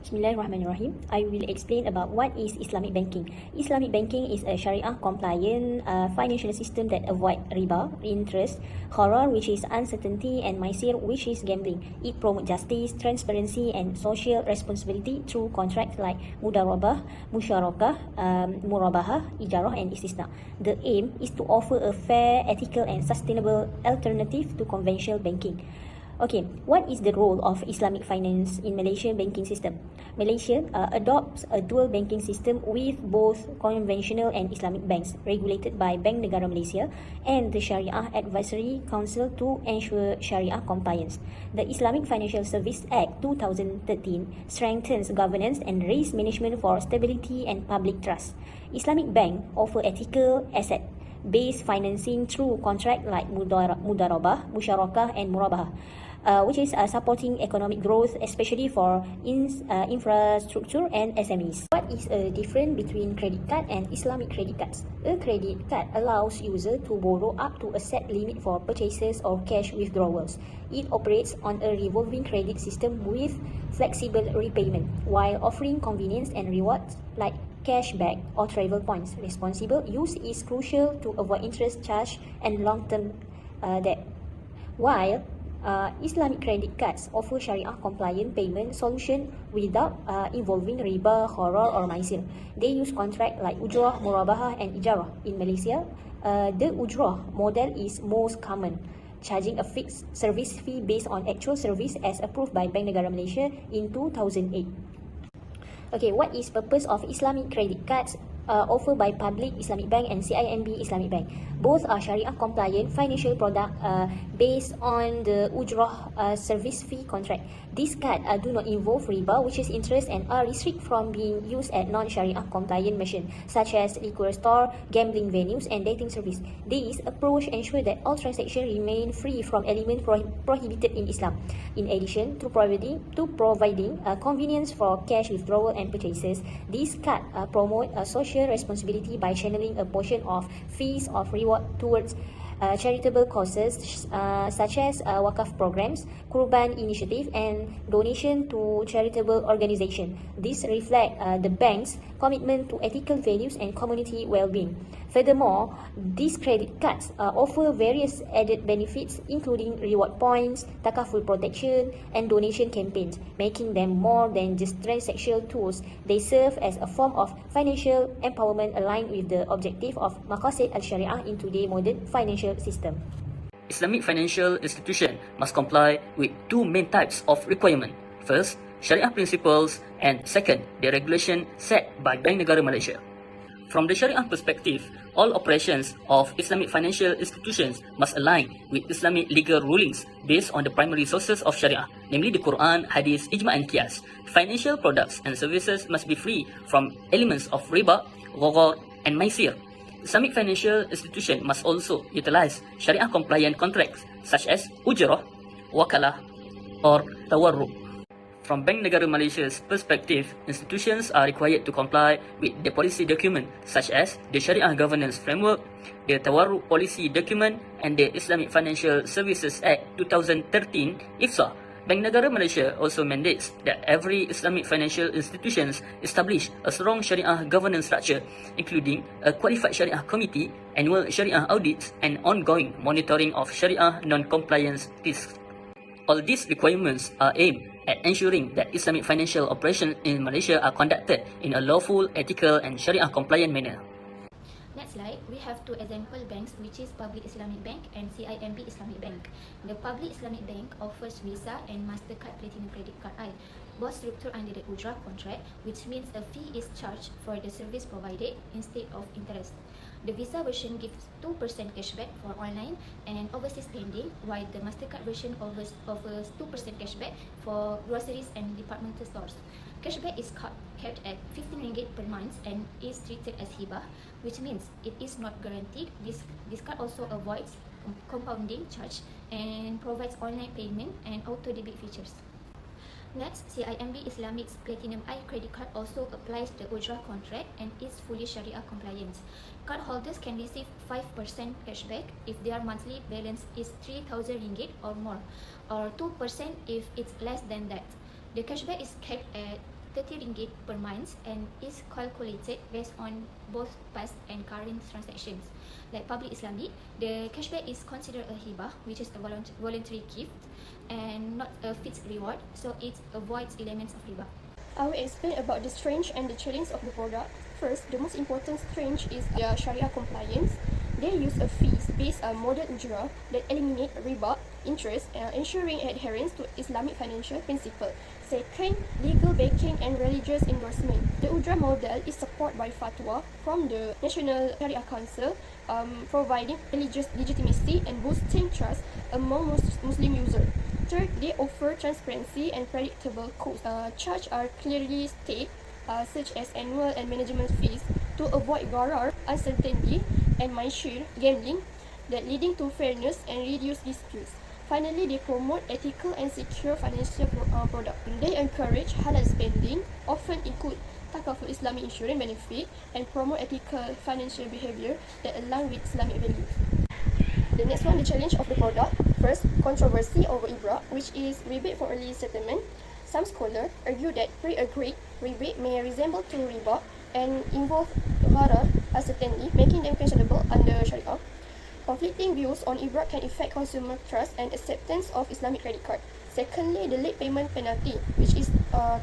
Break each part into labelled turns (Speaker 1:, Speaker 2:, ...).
Speaker 1: Bismillahirrahmanirrahim. I will explain about what is Islamic banking. Islamic banking is a Sharia compliant financial system that avoid riba, interest, horror, which is uncertainty, and maisir, which is gambling. It promotes justice, transparency, and social responsibility through contracts like mudarabah, musyarakah, murabahah, ijarah, and istisna. The aim is to offer a fair, ethical, and sustainable alternative to conventional banking. Okay, what is the role of Islamic finance in Malaysian banking system? Malaysia adopts a dual banking system with both conventional and Islamic banks regulated by Bank Negara Malaysia and the Sharia Advisory Council to ensure Sharia compliance. The Islamic Financial Service Act 2013 strengthens governance and risk management for stability and public trust. Islamic bank offer ethical asset-based financing through contract like mudarabah, musyarakah, and murabahah. Which is supporting economic growth, especially for infrastructure and SMEs. What is a difference between credit card and Islamic credit cards? A credit card allows user to borrow up to a set limit for purchases or cash withdrawals. It operates on a revolving credit system with flexible repayment, while offering convenience and rewards like cashback or travel points. Responsible use is crucial to avoid interest charge and long-term debt. While Islamic credit cards offer Sharia-compliant payment solution without involving riba, horror, or maisir. They use contract like ujrah, murabahah, and ijarah. In Malaysia, the ujrah model is most common, charging a fixed service fee based on actual service as approved by Bank Negara Malaysia in 2008. Okay, what is purpose of Islamic credit cards offered by Public Islamic Bank and CIMB Islamic Bank? Both are Sharia compliant financial product based on the ujrah service fee contract. These cards do not involve riba, which is interest, and are restricted from being used at non-Sharia compliant machines such as liquor store, gambling venues, and dating service. This approach ensures that all transactions remain free from elements prohibited in Islam. In addition to providing convenience for cash withdrawal and purchases, these cards promote social responsibility by channeling a portion of fees of reward towards charitable causes such as wakaf programs, kurban initiative, and donation to charitable organization. This reflects the bank's commitment to ethical values and community well-being. Furthermore, these credit cards offer various added benefits including reward points, Takaful protection, and donation campaigns, making them more than just transactional tools. They serve as a form of financial empowerment aligned with the objective of Maqasid al-Sharia in today's modern financial system.
Speaker 2: Islamic financial institution must comply with two main types of requirement. First, Sharia principles, and second, the regulation set by Bank Negara Malaysia. From the Sharia perspective, all operations of Islamic financial institutions must align with Islamic legal rulings based on the primary sources of Sharia, namely the Quran, Hadith, Ijma' and Qiyas. Financial products and services must be free from elements of riba, gharar, and maisir. Islamic financial institution must also utilize Sharia-compliant contracts such as ujrah, wakalah, or tawarruq. From Bank Negara Malaysia's perspective, institutions are required to comply with the policy document such as the Sharia Governance Framework, the Tawarruq Policy Document, and the Islamic Financial Services Act 2013 (IFSA). Bank Negara Malaysia also mandates that every Islamic financial institutions establish a strong Sharia governance structure, including a qualified Sharia committee, annual Sharia audits, and ongoing monitoring of Sharia non-compliance risks. All these requirements are aimed at ensuring that Islamic financial operations in Malaysia are conducted in a lawful, ethical, and Sharia compliant manner.
Speaker 3: Next slide, we have two example banks, which is Public Islamic Bank and CIMB Islamic Bank. The Public Islamic Bank offers Visa and Mastercard Platinum Credit Card I, both structured under the ujrah contract, which means a fee is charged for the service provided instead of interest. The Visa version gives 2% cashback for online and overseas spending, while the Mastercard version offers 2% cashback for groceries and departmental stores. Cashback is capped at RM15 per month and is treated as hibah, which means it is not guaranteed. This card also avoids compounding charge and provides online payment and auto debit features. Next, CIMB Islamic's Platinum I credit card also applies the ujrah contract and is fully Sharia compliant. Cardholders can receive 5% cashback if their monthly balance is RM3,000 or more, or 2% if it's less than that. The cashback is capped at RM30 per month and is calculated based on both past and current transactions. Like public Islamic, the cashback is considered a hibah, which is a voluntary gift and not a fixed reward, so it avoids elements of riba.
Speaker 4: I will explain about the strength and the challenge of the product. First, the most important strength is their Sharia compliance. They use a fees-based model ujrah that eliminate riba, interest, ensuring adherence to Islamic financial principle. Second, legal backing and religious endorsement. The ujrah model is supported by fatwa from the National Sharia Council, providing religious legitimacy and boosting trust among Muslim users. Third, they offer transparency and predictable costs. Charges are clearly stated, such as annual and management fees, to avoid gharar, uncertainty, and maisir, gambling, that leading to fairness and reduce disputes. Finally, they promote ethical and secure financial products. They encourage halal spending, often include Takaful Islamic insurance benefit, and promote ethical financial behavior that align with Islamic values. The next one, the challenge of the product. First, controversy over IBRA, which is rebate for early settlement. Some scholars argue that pre-agreed rebate may resemble to riba and involve gharar, uncertainty, making them questionable under Sharia. Conflicting views on IBRA can affect consumer trust and acceptance of Islamic credit card. Secondly, the late payment penalty, which is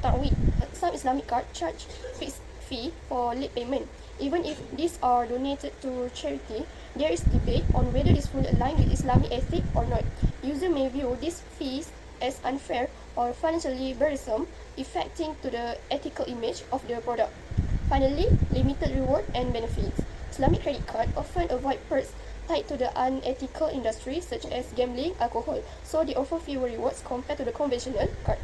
Speaker 4: ta'wid. Some Islamic cards charge fixed fee for late payment. Even if these are donated to charity, there is debate on whether this fully align with Islamic ethic or not. Users may view these fees as unfair or financially burdensome, affecting to the ethical image of the product. Finally, limited reward and benefits. Islamic credit card often avoid perks tied to the unethical industry such as gambling, alcohol, so they offer fewer rewards compared to the conventional card.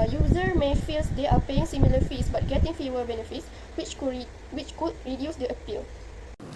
Speaker 4: User may feel they are paying similar fees but getting fewer benefits, which could reduce the appeal.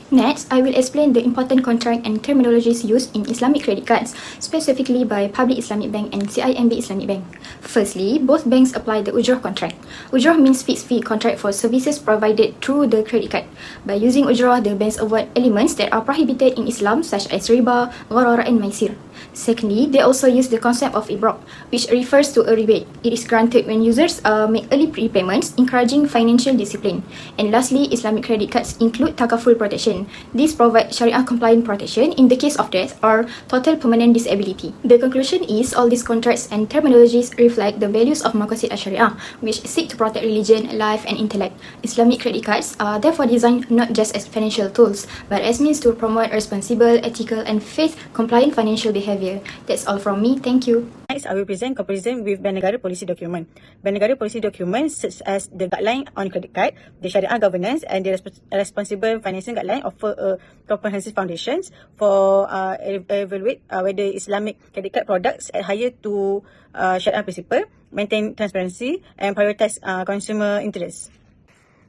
Speaker 3: Next, I will explain the important contract and terminologies used in Islamic credit cards, specifically by Public Islamic Bank and CIMB Islamic Bank. Firstly, both banks apply the ujrah contract. Ujrah means fixed fee contract for services provided through the credit card. By using ujrah, the banks avoid elements that are prohibited in Islam, such as riba, gharar, and maisir. Secondly, they also use the concept of ibraq, which refers to a rebate. It is granted when users make early prepayments, encouraging financial discipline. And lastly, Islamic credit cards include takaful protection. These provide Sharia-compliant protection in the case of death or total permanent disability. The conclusion is all these contracts and terminologies reflect the values of Maqasid al-Sharia, which seek to protect religion, life, and intellect. Islamic credit cards are therefore designed not just as financial tools, but as means to promote responsible, ethical, and faith-compliant financial behavior. That's all from me. Thank you.
Speaker 5: Next, I will present comparison with Bank Negara Policy Document. Bank Negara Policy Document serves as the guideline on credit card, the Sharia governance, and the responsible financing guideline offer a comprehensive foundations for evaluate whether Islamic credit card products adhere to Sharia principle, maintain transparency, and prioritize consumer interests.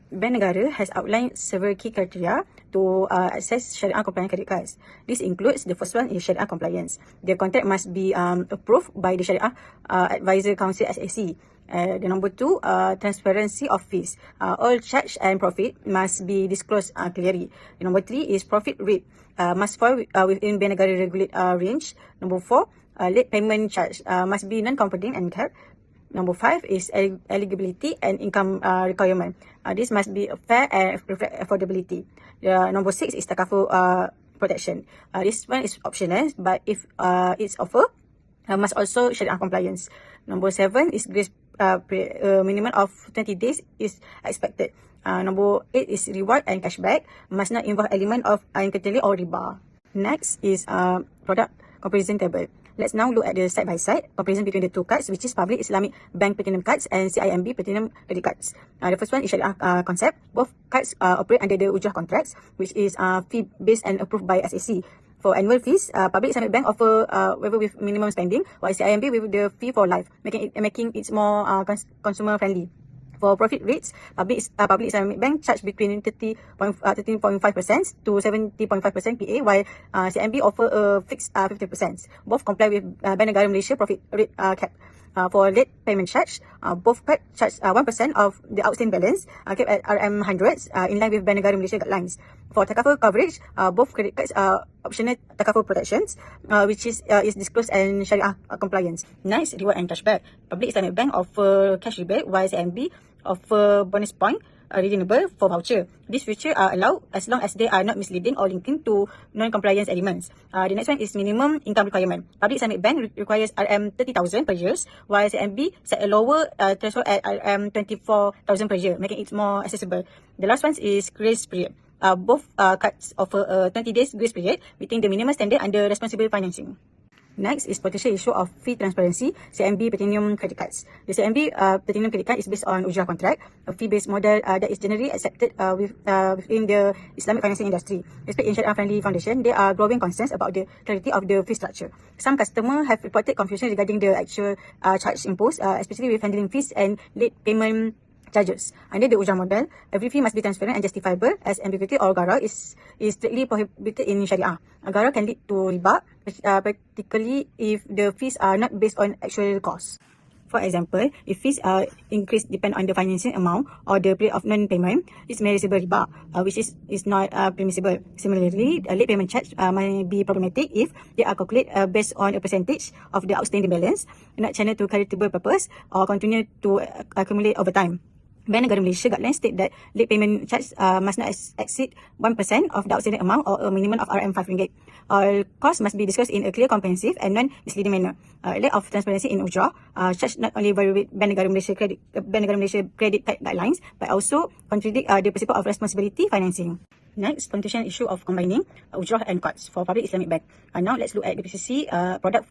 Speaker 5: Bank Negara has outlined several key criteria to access Sharia compliant credit cards. This includes, the first one is Sharia compliance. The contract must be approved by the Sharia Advisor Council SAC. The number two, transparency of fees. All charge and profit must be disclosed clearly. The number three is profit rate must fall within Bank Negara regulate range. Number four, late payment charge must be non-competent and capped. Number five is eligibility and income requirement. This must be fair and reflect affordability. Number six is takaful protection. This one is optional, but if it's offered, must also Sharia compliance. Number seven is grace minimum of 20 days is expected. Number eight is reward and cashback must not involve element of uncurtailment or riba. Next is product comparison table. Let's now look at the side-by-side comparison between the two cards, which is Public Islamic Bank Platinum Cards and CIMB Platinum Credit Cards. The first one is Sharia concept. Both cards operate under the ujrah contracts, which is fee-based and approved by SAC. For annual fees, Public Islamic Bank offer waiver with minimum spending, while CIMB with the fee for life, making it more consumer-friendly. For profit rates, Public Islamic Bank charge between 13.5% to 70.5% PA, while CIMB offer a fixed 50%. Both comply with Bank Negara Malaysia profit rate cap. For late payment charge, both cards charge 1% of the outstanding balance, kept at RM100s, in line with Bank Negara Malaysia guidelines. For takaful coverage, both credit cards are optional takaful protections, which is disclosed and Sharia compliance. Next, reward and cashback. Public Islamic Bank offer cash rebate, while CIMB offer bonus point redeemable for voucher. These features are allowed as long as they are not misleading or linking to non-compliance elements. The next one is minimum income requirement. Public Islamic Bank requires RM30,000 per year, while CMB set a lower threshold at RM24,000 per year, making it more accessible. The last one is grace period. Both cards offer a 20 days grace period, meeting the minimum standard under responsible financing. Next is potential issue of fee transparency, CMB Platinum credit cards. The CMB Platinum credit card is based on ujrah contract, a fee-based model that is generally accepted within the Islamic financing industry. Despite in Sharia-friendly foundation, there are growing concerns about the clarity of the fee structure. Some customers have reported confusion regarding the actual charge imposed, especially with handling fees and late payment charges. Under the ujrah model, every fee must be transparent and justifiable, as ambiguity or gharar is strictly prohibited in Sharia. Gharar can lead to riba, particularly if the fees are not based on actual costs. For example, if fees are increased depend on the financing amount or the period of non-payment, it may receive riba, which is not permissible. Similarly, a late payment charge may be problematic if they are calculated based on a percentage of the outstanding balance, not channeled to charitable purpose or continue to accumulate over time. Bank Negara Malaysia guidelines state that late payment charge must not exceed 1% of the outstanding amount or a minimum of RM5. All costs must be discussed in a clear, comprehensive and non-misleading manner. Lack of transparency in ujrah charge not only violate Bank Negara Malaysia credit card guidelines, but also contradict the principle of responsibility financing. Next, constitutional issue of combining ujrah and cards for Public Islamic Bank. Now let's look at the PCC product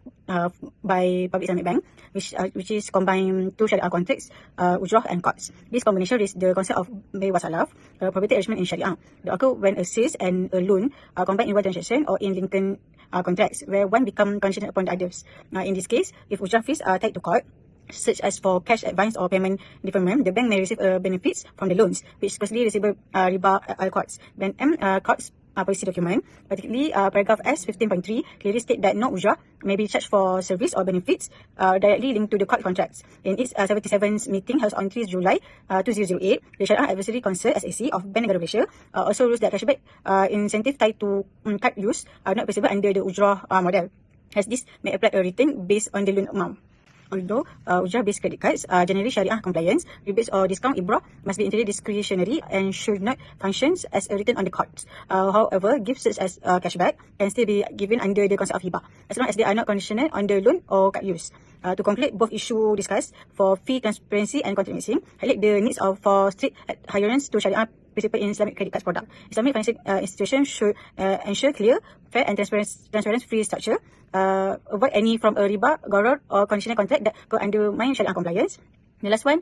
Speaker 5: by Public Islamic Bank, which is combine two Sharia contracts, ujrah and cards. This combination is the concept of bay wasalaf, property arrangement in Sharia. The occur when a sales and a loan are combined in one transaction or in linked contracts, where one become conditional upon the others. In this case, if ujrah fees are tied to card, such as for cash advance or payment deferment, the bank may receive benefits from the loans, which is closely receivable riba cards. Bank M cards policy document, particularly paragraph S 15.3, clearly state that no ujrah may be charged for service or benefits directly linked to the card contracts. In its 77th meeting held on 3 July 2008, the Sharia Advisory Council (SAC) of Bank Negara Malaysia also rules that cashback incentive tied to card use are not possible under the ujrah model, as this may apply a return based on the loan amount. Although ujrah-based credit cards are generally Sharia compliance, rebates or discount ibrah must be entirely discretionary and should not function as a return on the cards. However, gifts such as cashback can still be given under the concept of hibah, as long as they are not conditional on the loan or card use. To conclude both issues discussed, for fee transparency and continuity, highlight the needs for strict adherence to Sharia principle in Islamic credit cards product. Islamic financial institutions should ensure clear, fair and transparent fee structure, avoid any from a riba, gharar or conditional contract that could undermine Sharia compliance. The last one,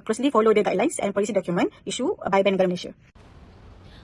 Speaker 5: closely follow the guidelines and policy document issued by Bank Negara Malaysia.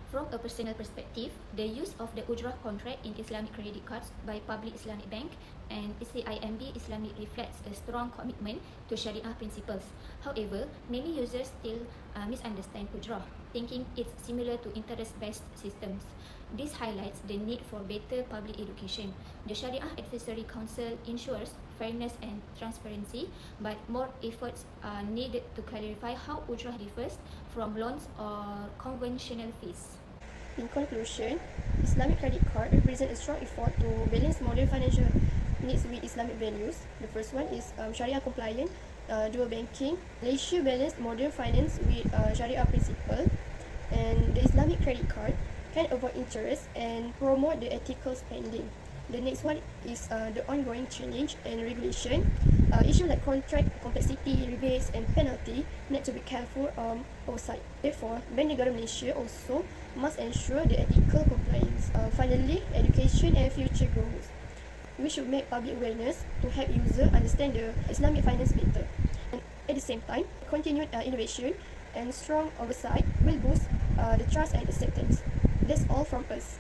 Speaker 3: From a personal perspective, the use of the ujrah contract in Islamic credit cards by Public Islamic Bank and CIMB Islamic reflects a strong commitment to Sharia principles. However, many users still misunderstand ujrah, thinking it's similar to interest-based systems. This highlights the need for better public education. The Sharia Advisory Council ensures fairness and transparency, but more efforts are needed to clarify how ujrah differs from loans or conventional fees.
Speaker 4: In conclusion, Islamic credit card represents a strong effort to balance modern financial needs with Islamic values. The first one is Sharia compliant, dual banking. Malaysia balance modern finance with Sharia principle, and the Islamic credit card can avoid interest and promote the ethical spending. The next one is the ongoing challenge and regulation. Issues like contract complexity, rebates and penalty need to be careful oversight. Therefore, Bank Negara Malaysia also must ensure the ethical compliance. Finally, education and future growth. We should make public awareness to help users understand the Islamic finance better. And at the same time, continued innovation and strong oversight will boost the trust and acceptance. That's all from us.